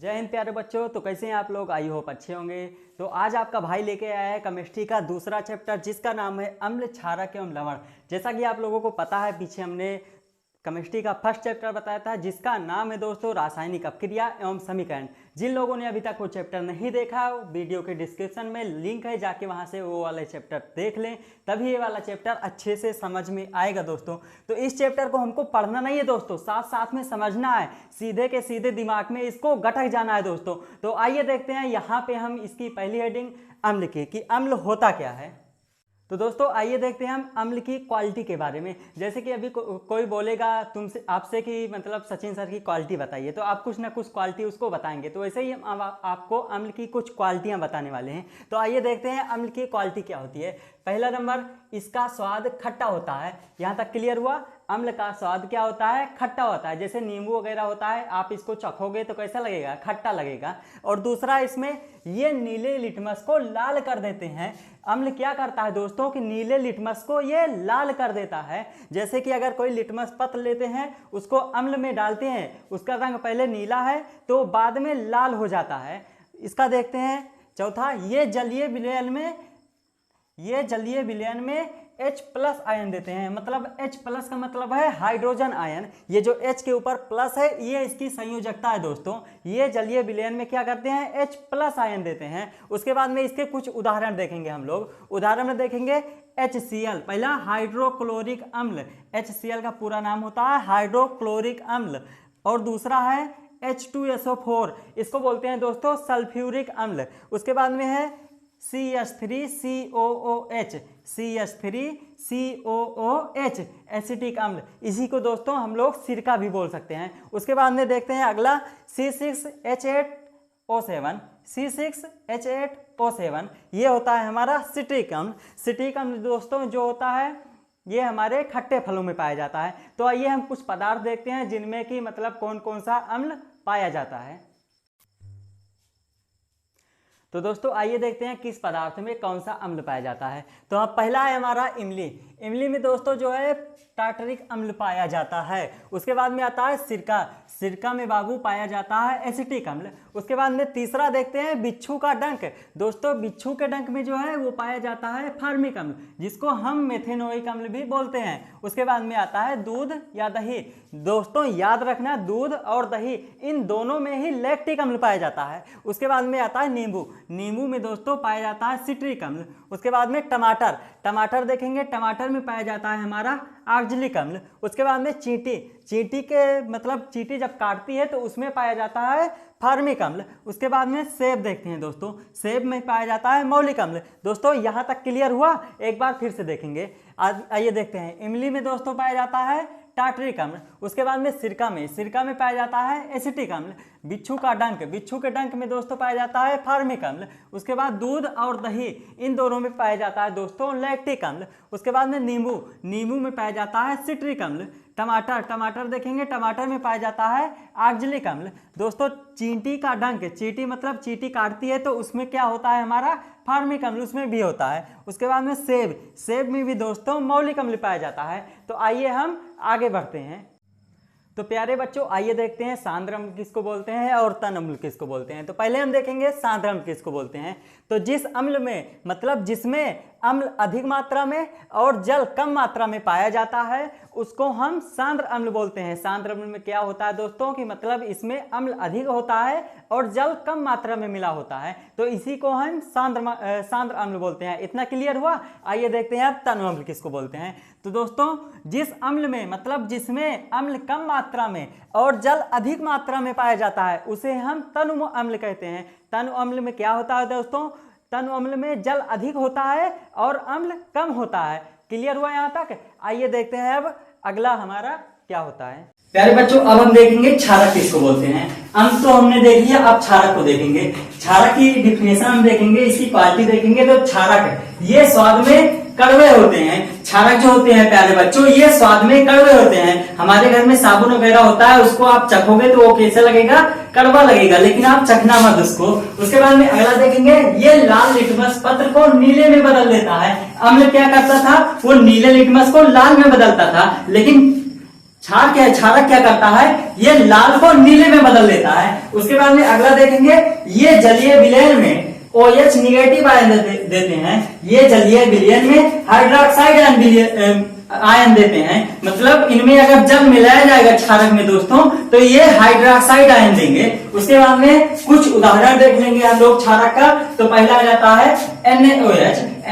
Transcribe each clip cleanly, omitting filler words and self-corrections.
जय हिंद प्यारे बच्चों। तो कैसे हैं आप लोग? आई होप अच्छे होंगे। तो आज आपका भाई लेके आया है केमिस्ट्री का दूसरा चैप्टर जिसका नाम है अम्ल, क्षारक एवं लवण। जैसा कि आप लोगों को पता है, पीछे हमने केमिस्ट्री का फर्स्ट चैप्टर बताया था जिसका नाम है दोस्तों रासायनिक अपक्रिया एवं समीकरण। जिन लोगों ने अभी तक वो चैप्टर नहीं देखा, वीडियो के डिस्क्रिप्शन में लिंक है, जाके वहाँ से वो वाले चैप्टर देख लें, तभी ये वाला चैप्टर अच्छे से समझ में आएगा दोस्तों। तो इस चैप्टर को हमको पढ़ना नहीं है दोस्तों, साथ साथ में समझना है, सीधे के सीधे दिमाग में इसको गटक जाना है दोस्तों। तो आइए देखते हैं यहाँ पे हम इसकी पहली हेडिंग अम्ल की, कि अम्ल होता क्या है। तो दोस्तों आइए देखते हैं हम अम्ल की क्वालिटी के बारे में। जैसे कि अभी कोई बोलेगा तुमसे, आपसे कि मतलब सचिन सर की क्वालिटी बताइए, तो आप कुछ ना कुछ क्वालिटी उसको बताएंगे। तो वैसे ही हम आपको अम्ल की कुछ क्वालिटियां बताने वाले हैं। तो आइए देखते हैं अम्ल की क्वालिटी क्या होती है। पहला नंबर, इसका स्वाद खट्टा होता है। यहाँ तक क्लियर हुआ? अम्ल का स्वाद क्या होता है? खट्टा होता है। जैसे नींबू वगैरह होता है, आप इसको चखोगे तो कैसा लगेगा? खट्टा लगेगा। और दूसरा, इसमें ये नीले लिटमस को लाल कर देते हैं। अम्ल क्या करता है दोस्तों कि नीले लिटमस को ये लाल कर देता है। जैसे कि अगर कोई लिटमस पत्र लेते हैं, उसको अम्ल में डालते हैं, उसका रंग पहले नीला है तो बाद में लाल हो जाता है। इसका देखते हैं चौथा, ये जलीय विलयन में H+ आयन देते हैं। मतलब H+ का मतलब है हाइड्रोजन आयन। ये जो H के ऊपर प्लस है, ये इसकी संयोजकता है दोस्तों। ये जलीय विलयन में क्या करते हैं? H+ आयन देते हैं। उसके बाद में इसके कुछ उदाहरण देखेंगे हम लोग। उदाहरण में देखेंगे HCl, पहला हाइड्रोक्लोरिक अम्ल। HCl का पूरा नाम होता है हाइड्रोक्लोरिक अम्ल। और दूसरा है H2SO4, इसको बोलते हैं दोस्तों सल्फ्यूरिक अम्ल। उसके बाद में है CH3COOH एसिटिक अम्ल। इसी को दोस्तों हम लोग सिरका भी बोल सकते हैं। उसके बाद में देखते हैं अगला C6H8O7 ये होता है हमारा सिट्रिक अम्ल। सिट्रिक अम्ल दोस्तों जो होता है, ये हमारे खट्टे फलों में पाया जाता है। तो आइए हम कुछ पदार्थ देखते हैं जिनमें कि मतलब कौन कौन सा अम्ल पाया जाता है। तो दोस्तों आइए देखते हैं किस पदार्थ में कौन सा अम्ल पाया जाता है। तो अब पहला है हमारा इमली। इमली में दोस्तों जो है टार्टरिक अम्ल पाया जाता है। उसके बाद में आता है सिरका। सिरका में बाबू पाया जाता है एसिटिक अम्ल। उसके बाद में तीसरा देखते हैं बिच्छू का डंक। दोस्तों बिच्छू के डंक में जो है वो पाया जाता है फार्मिक अम्ल, जिसको हम मेथेनोइक अम्ल भी बोलते हैं। उसके बाद में आता है दूध या दही। दोस्तों याद रखना, दूध और दही इन दोनों में ही लैक्टिक अम्ल पाया जाता है। उसके बाद में आता है नींबू। नींबू में दोस्तों पाया जाता है सिट्रिक अम्ल। उसके बाद में टमाटर। टमाटर देखेंगे, टमाटर में पाया जाता है हमारा ऑक्जेलिक अम्ल। उसके बाद में चींटी। चींटी के मतलब चींटी जब काटती है तो उसमें पाया जाता है फार्मिक अम्ल। उसके बाद में सेब देखते हैं दोस्तों, सेब में पाया जाता है मौलिक अम्ल। दोस्तों यहाँ तक क्लियर हुआ? एक बार फिर से देखेंगे। आइए देखते हैं। इमली में दोस्तों पाया जाता है टार्टरिक अम्ल। उसके बाद में सिरका में पाया जाता है एसिटिक अम्ल। बिच्छू का डंक, बिच्छू के डंक में दोस्तों पाया जाता है फार्मिक अम्ल। उसके बाद दूध और दही इन दोनों में पाया जाता है दोस्तों लैक्टिक अम्ल। उसके बाद में नींबू में पाया जाता है सिट्रिक अम्ल। टमाटर देखेंगे, टमाटर में पाया जाता है ऑक्जेलिक अम्ल। दोस्तों चींटी का डंक, चींटी मतलब चींटी काटती है तो उसमें क्या होता है हमारा फार्मिक अम्ल, उसमें भी होता है। उसके बाद में सेब में भी दोस्तों मौलिक अम्ल पाया जाता है। तो आइए हम आगे बढ़ते हैं। तो प्यारे बच्चों आइए देखते हैं सांद्र अम्ल किसको बोलते हैं और तन अम्ल किसको बोलते हैं। तो पहले हम देखेंगे सांद्र अम्ल किसको बोलते हैं। तो जिस अम्ल में मतलब जिसमें अम्ल अधिक मात्रा में और जल कम मात्रा में पाया जाता है उसको हम सांद्र अम्ल बोलते हैं। सांद्र अम्ल में क्या होता है दोस्तों कि मतलब इसमें अम्ल अधिक होता है और जल कम मात्रा में मिला होता है, तो इसी को हम सांद्र अम्ल बोलते हैं। इतना क्लियर हुआ? आइए देखते हैं अब तनु अम्ल किसको बोलते हैं। तो दोस्तों जिस अम्ल में मतलब जिसमें अम्ल कम मात्रा में और जल अधिक मात्रा में पाया जाता है उसे हम तनु अम्ल कहते हैं। तनु अम्ल में क्या होता है दोस्तों? तनु अम्ल में जल अधिक होता है और अम्ल कम होता है। क्लियर हुआ यहाँ तक? आइए देखते हैं अब अगला हमारा क्या होता है। प्यारे बच्चों अब हम देखेंगे क्षारक किसको बोलते हैं। अम्ल तो हमने देख लिया, अब क्षारक को देखेंगे। क्षारक की डिफिनेशन हम देखेंगे, इसकी क्वालिटी देखेंगे। तो क्षारक ये स्वाद में कड़वे होते हैं। क्षारक जो होते हैं प्यारे बच्चों ये स्वाद में कड़वे होते हैं। हमारे घर में साबुन वगैरह होता है, उसको आप चखोगे तो वो कैसे लगेगा? कड़वा लगेगा, लेकिन आप चखना मत उसको। उसके बाद में अगला देखेंगे, ये लाल लिटमस पत्र को नीले में बदल देता है। अम्ल क्या करता था? वो नीले लिटमस को लाल में बदलता था, लेकिन क्षारक क्या करता है, ये लाल को नीले में बदल देता है। उसके बाद में अगला देखेंगे, ये जलीय विलयन में OH निगेटिव आयन देते हैं, ये जलीय विलयन में हाइड्रोक्साइड आयन देते हैं। मतलब इनमें अगर जल मिलाया जाएगा क्षारक में दोस्तों, तो ये हाइड्रोक्साइड आयन देंगे। उसके बाद में कुछ उदाहरण देख लेंगे हम लोग क्षारक का। तो पहला आ जाता है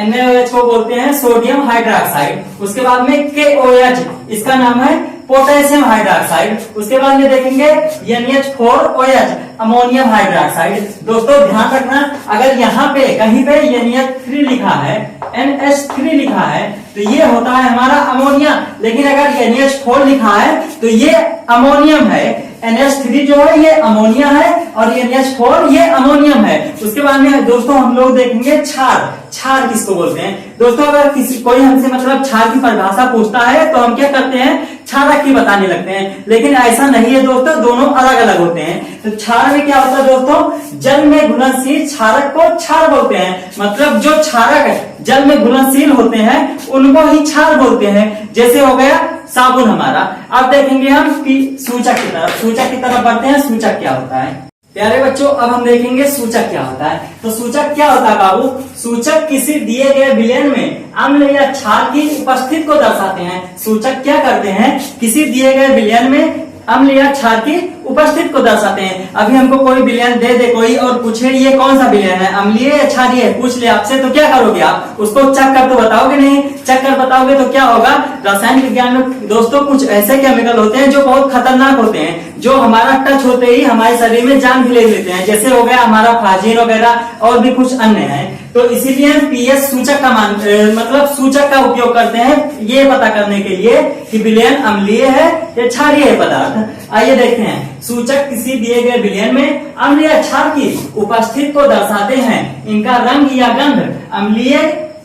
NaOH को बोलते हैं सोडियम हाइड्रोक्साइड। उसके बाद में KOH, इसका नाम है पोटेशियम हाइड्रोक्साइड। उसके बाद में देखेंगे NH4OH, अमोनियम हाइड्रोक्साइड। दोस्तों ध्यान रखना, अगर यहाँ पे कहीं पे NH3 लिखा है, NH3 लिखा है, तो ये होता है हमारा अमोनिया। लेकिन अगर NH4 लिखा है तो ये अमोनियम है। NH3 जो है ये अमोनिया है और NH4 ये अमोनियम है। उसके बाद में दोस्तों हम लोग देखेंगे क्षार किसको बोलते हैं। दोस्तों अगर कोई हमसे मतलब क्षार की परिभाषा पूछता है तो हम क्या करते हैं, क्षारक की बताने लगते हैं। लेकिन ऐसा नहीं है दोस्तों, दोनों अलग अलग होते हैं। तो क्षार में क्या होता है दोस्तों, जल में घुलनशील क्षारक को क्षार बोलते हैं। मतलब जो क्षारक जल में घुलनशील होते हैं उनको ही क्षार बोलते हैं। जैसे हो गया साबुन हमारा। अब देखेंगे हम कि सूचक की तरफ बढ़ते हैं। सूचक क्या होता है प्यारे बच्चों, अब हम देखेंगे सूचक क्या होता है। तो सूचक क्या होता है बाबू, सूचक किसी दिए गए विलयन में अम्ल या क्षार की उपस्थिति को दर्शाते हैं। सूचक क्या करते हैं, किसी दिए गए विलयन में अम्ल या क्षार की उपस्थिति को दर्शाते हैं। अभी हमको कोई विलयन दे कोई और पूछे ये कौन सा विलयन है, अम्लीय या क्षारीय है, पूछ ले आपसे, तो क्या करोगे आप, उसको चेक कर तो बताओगे नहीं। चेक कर बताओगे तो क्या होगा, रासायनिक विज्ञान में दोस्तों कुछ ऐसे केमिकल होते हैं जो बहुत खतरनाक होते हैं, जो हमारा टच होते ही हमारे शरीर में जान भी ले लेते हैं। जैसे हो गया हमारा फ्लाजीन वगैरह और भी कुछ अन्य है। तो इसीलिए हम पीएच सूचक का मतलब सूचक का उपयोग करते हैं ये पता करने के लिए कि विलयन अम्लीय है या क्षारीय पदार्थ। आइए देखते हैं, सूचक किसी दिए गए विलयन में अम्ल या क्षार की उपस्थिति को दर्शाते हैं। इनका रंग या गंध अम्लीय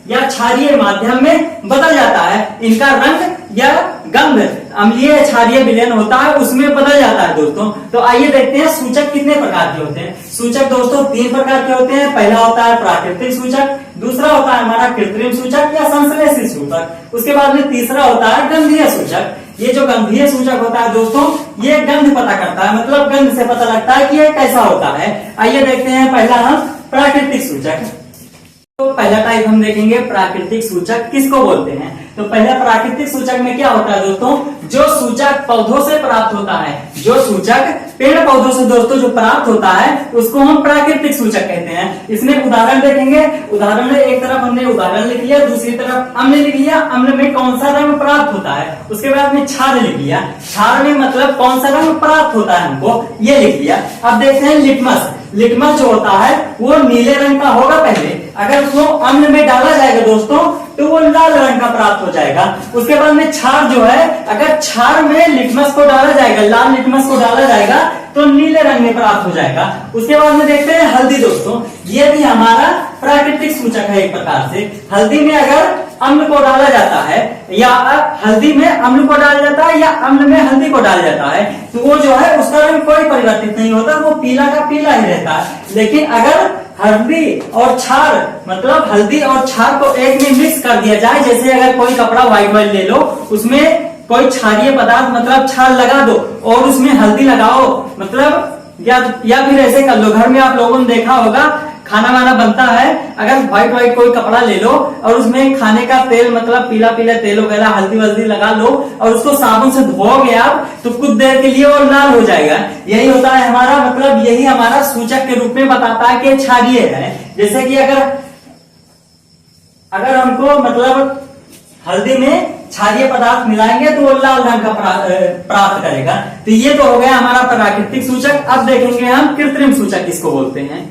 या क्षारीय माध्यम में बदल जाता है। इनका रंग या गंध अम्लीय क्षारीय विलयन होता है उसमें बदल जाता है दोस्तों। तो आइए देखते हैं सूचक कितने प्रकार के होते हैं। सूचक दोस्तों 3 प्रकार के होते हैं। पहला होता है प्राकृतिक सूचक, दूसरा होता है हमारा कृत्रिम सूचक या संश्लेषित सूचक, उसके बाद में तीसरा होता है गंधीय सूचक। ये जो गंधीय सूचक होता है दोस्तों, ये गंध पता करता है, मतलब गंध से पता लगता है कि ये कैसा होता है। आइए देखते हैं पहला हम प्राकृतिक सूचक। तो पहला टाइप हम देखेंगे प्राकृतिक सूचक किसको बोलते हैं। तो पहला प्राकृतिक सूचक में क्या होता है दोस्तों, जो सूचक पौधों से प्राप्त होता है, जो सूचक पेड़ पौधों से दोस्तों जो प्राप्त होता है उसको हम प्राकृतिक सूचक कहते हैं। इसमें उदाहरण देखेंगे, उदाहरण में एक तरफ हमने उदाहरण लिख लिया, दूसरी तरफ अम्ल लिख लिया। अम्ल में कौन सा रंग प्राप्त होता है, उसके बाद में क्षार लिख लिया, क्षार में मतलब कौन सा रंग प्राप्त होता है हमको ये लिख लिया। अब देखते हैं लिटमस। लिटमस जो होता है वो नीले रंग का होगा पहले, अगर उसको अम्ल में डाला जाएगा दोस्तों तो वो लाल रंग का प्राप्त हो जाएगा। उसके बाद में क्षार जो है, अगर क्षार में लिटमस को डाला जाएगा, लाल लिटमस को डाला जाएगा तो नीले रंग में प्राप्त हो जाएगा। उसके बाद में देखते हैं हल्दी दोस्तों, ये भी हमारा प्राकृतिक सूचक है एक प्रकार से। हल्दी में अगर अम्ल को डाला जाता है या हल्दी में अम्ल को डाला जाता है या अम्ल में हल्दी को डाला जाता है तो वो जो है उसका रंग कोई परिवर्तित नहीं होता, वो पीला का पीला ही रहता है। लेकिन अगर हल्दी और क्षार मतलब हल्दी और क्षार को एक में मिक्स कर दिया जाए, जैसे अगर कोई कपड़ा व्हाइट ले लो, उसमें कोई क्षारीय पदार्थ मतलब क्षार लगा दो और उसमें हल्दी लगाओ, मतलब या फिर ऐसे कर लो, घर में आप लोगों ने देखा होगा खाना वाना बनता है, अगर व्हाइट कोई कपड़ा ले लो और उसमें खाने का तेल मतलब पीला पीला तेल वगैरह हल्दी वल्दी लगा लो और उसको साबुन से धोओगे आप तो कुछ देर के लिए और लाल हो जाएगा। यही होता है हमारा, मतलब यही हमारा सूचक के रूप में बताता है कि क्षारीय है। जैसे कि अगर हमको मतलब हल्दी में क्षारीय पदार्थ मिलाएंगे तो वो लाल रंग का प्राप्त करेगा। तो ये तो हो गया हमारा प्राकृतिक सूचक। अब देखेंगे हम कृत्रिम सूचक किसको बोलते हैं।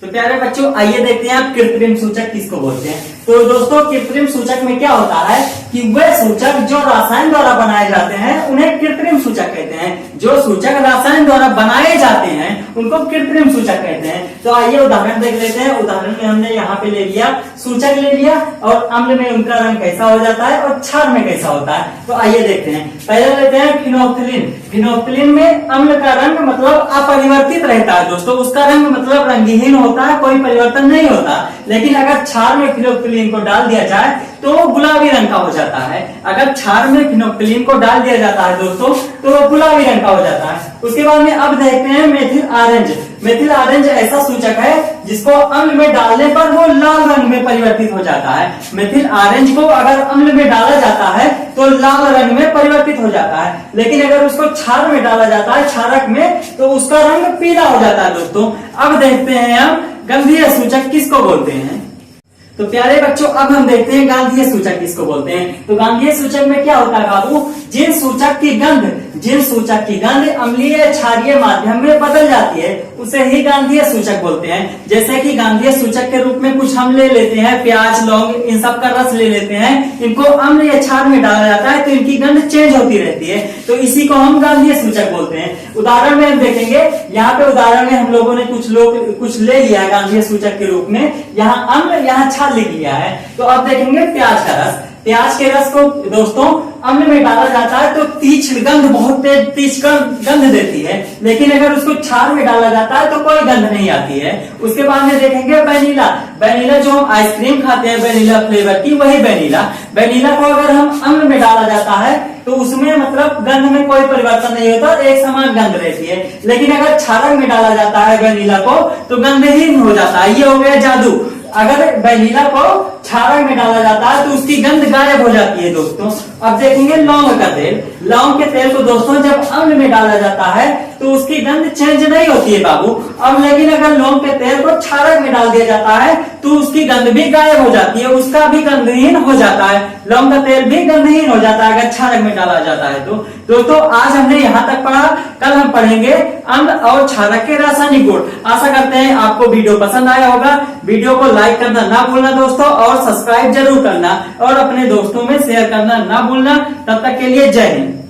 तो प्यारे बच्चों आइए देखते हैं आप कृत्रिम सूचक किसको बोलते हैं। तो दोस्तों कृत्रिम सूचक में क्या होता है कि वे सूचक जो रसायन द्वारा बनाए जाते हैं उन्हें कृत्रिम सूचक कहते हैं। जो सूचक रसायन द्वारा बनाए जाते हैं उनको कृत्रिम सूचक कहते हैं। तो आइए उदाहरण देख लेते हैं। उदाहरण में हमने यहाँ पे ले लिया, सूचक ले लिया और अम्ल में उनका रंग कैसा हो जाता है और क्षार में कैसा होता है। तो आइए देखते हैं। पहले लेते हैं फिनोफ्थिलीन। फिनोफ्थिलीन में अम्ल का रंग मतलब अपरिवर्तित रहता है दोस्तों, उसका रंग मतलब रंगहीन होता है, कोई परिवर्तन नहीं होता। लेकिन अगर क्षार में फिनोफ्थिलीन को डाल दिया जाए तो वो गुलाबी रंग का हो जाता है। जाता है। अगर क्षार में फिनोक्टिलीन को डाल दिया जाता है दोस्तों तो वो गुलाबी रंग का हो जाता है। उसके बाद में अब देखते हैं मेथिल ऑरेंज। मेथिल ऑरेंज ऐसा सूचक है जिसको अम्ल में डालने पर वो लाल रंग में परिवर्तित हो जाता है। मेथिल ऑरेंज को अगर अम्ल में डाला जाता है तो लाल रंग में परिवर्तित हो जाता है, लेकिन अगर उसको क्षार में डाला जाता है, क्षारक में, तो उसका रंग पीला हो जाता है दोस्तों। अब देखते हैं हम गंधीय सूचक किसको बोलते हैं। तो प्यारे बच्चों अब हम देखते हैं गांधीय सूचक किसको बोलते हैं। तो गांधीय सूचक में क्या होता है बाबू, जिन सूचक की गंध अम्लीय क्षारीय माध्यम में बदल जाती है उसे ही गांधीय सूचक बोलते हैं। जैसे कि गांधीय सूचक के रूप में कुछ हम ले लेते हैं, प्याज, लौंग, इन सब का रस ले लेते हैं, इनको अम्ल या क्षार में डाला जाता है तो इनकी गंध चेंज होती रहती है, तो इसी को हम गांधीय सूचक बोलते हैं। उदाहरण में हम देखेंगे, यहाँ पे उदाहरण में हम लोगों ने कुछ ले लिया है गांधीय सूचक के रूप में, यहाँ अम्ल यहाँ क्षार लिख लिया है। तो अब देखेंगे प्याज का रस। प्याज के रस को दोस्तों अम्ल में डाला जाता है तो तीक्ष्ण गंध, बहुत तीक्ष्ण गंध देती है, लेकिन अगर उसको क्षार में डाला जाता है तो कोई गंध नहीं आती है। उसके बाद में देखेंगे वेनिला। वेनिला जो हम आइसक्रीम खाते हैं वेनिला फ्लेवर की, वही वेनिला को अगर हम अम्ल में डाला जाता है तो उसमें मतलब गंध में कोई परिवर्तन नहीं होता, एक समान गंध रहती है, लेकिन अगर क्षारक में डाला जाता है वेनिला को तो गंधहीन हो जाता है। ये हो गया जादू। अगर वेनिला को क्षारक में डाला जाता है तो उसकी गंध गायब हो जाती है दोस्तों। अब देखेंगे लौंग का तेल। लौंग के तेल को दोस्तों जब अम्ल में डाला जाता है तो उसकी गंध चेंज नहीं होती है बाबू। अब लेकिन अगर लौंग के तेल को क्षारक में डाल दिया जाता है तो उसकी गंध भी गायब हो जाती है, उसका भी गंधहीन हो जाता है। लौंग का तेल भी गंधहीन हो जाता है अगर क्षारक में डाला जाता है तो। दोस्तों आज हमने यहाँ तक पढ़ा, कल हम पढ़ेंगे अम्ल और क्षारक के रासायनिक गुण। आशा करते हैं आपको वीडियो पसंद आया होगा। वीडियो को लाइक करना ना भूलना दोस्तों, और सब्सक्राइब जरूर करना, और अपने दोस्तों में शेयर करना ना भूलना। तब तक के लिए जय हिंद।